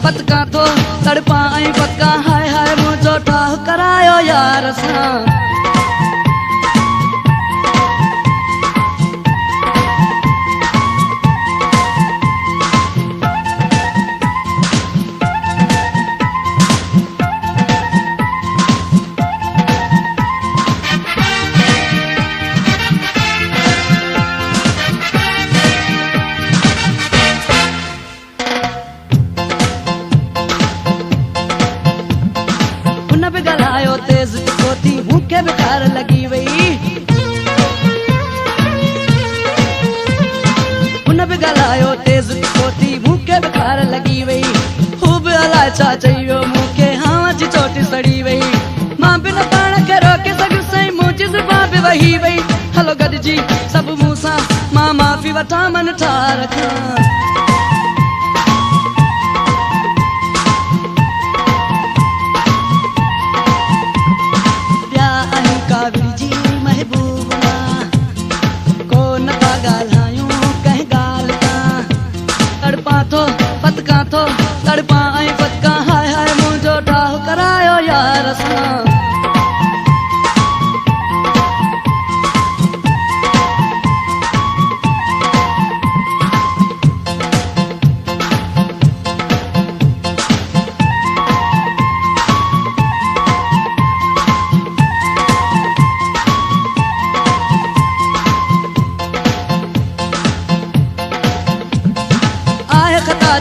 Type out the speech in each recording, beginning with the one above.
पतका तो तड़पाई पतका हाय हाय मुझो ठाह करायो यार सा। गलायो तेज कोती भूखे बेकार लगी वही, उन भी गलायो तेज कोती भूखे बेकार लगी वही। खूब अलाय चाचयो मुखे हाँ जी चोटी सड़ी वही। मां बिना पाण के रोके सगु सही मुझे जुबान पे वही वही। हलो गद जी सब मूसा मां माफी वठा मन ठा रखा। पतका तो तड़पाई पतका हाय हाय मुझो ठाह करायो यार सा।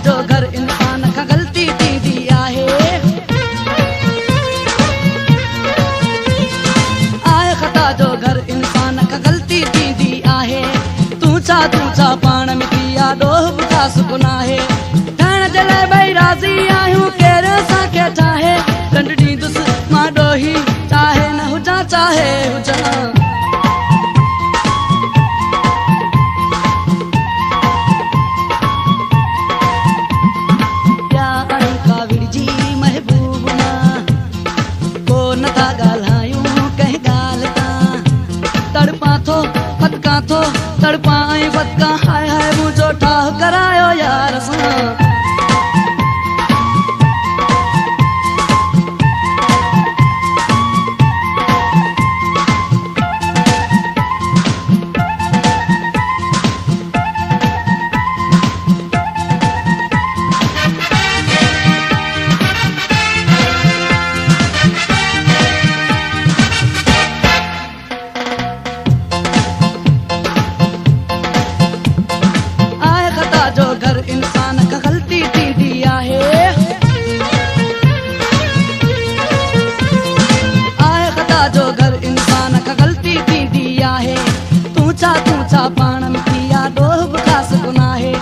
जो घर इंसान का गलती दी आहे, आए खता जो घर इंसान का गलती दी आहे। तू चा पाण में किया डोह बुका सुकुना है। ठहण जले भाई राजी आयूं केर सा के चाहे। डंडी दुस मां डोही चाहे न हुजा चाहे हुजा। पतका तो तड़पाई पतका हाय हाय मुझो ठाह करायो यार सा। जो घर इंसान का गलती दी आहे, आए खता जो घर इंसान का गलती दी आहे। तू चा पाण में किया डोह बुका सुकुना है।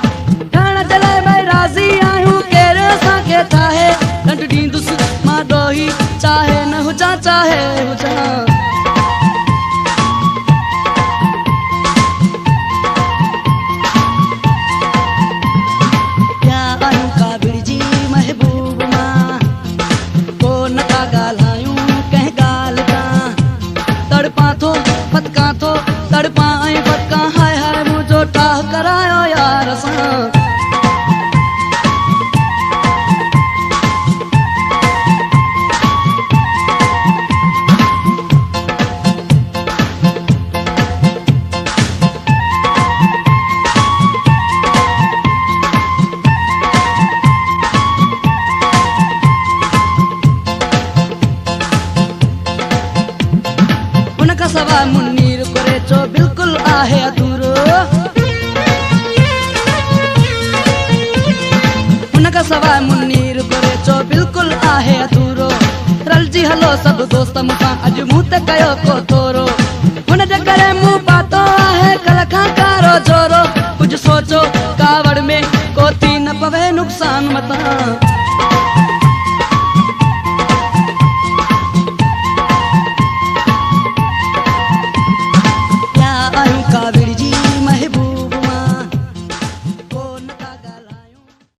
ठहण जले भाई राजी आयूं केर सा के चाहे। डंडी दुस मां डोही चाहे न हुजा चाहे हुजा। पतका तो तड़पाई पतका हाय हाय मुझो ठाह करायो यार सा। सवा मुन्नीर करे चो बिल्कुल आहे अधूरो। उनका सवा मुन्नीर करे चो बिल्कुल आहे अधूरो। रलजी हलो सब दोस्त मुसा अज मुंह ते कयो को तोरो। उन जे करे मुंह पातो आहे कल खां कारो जोरो। कुछ सोचो कावड़ में कोती न पवे नुकसान मता।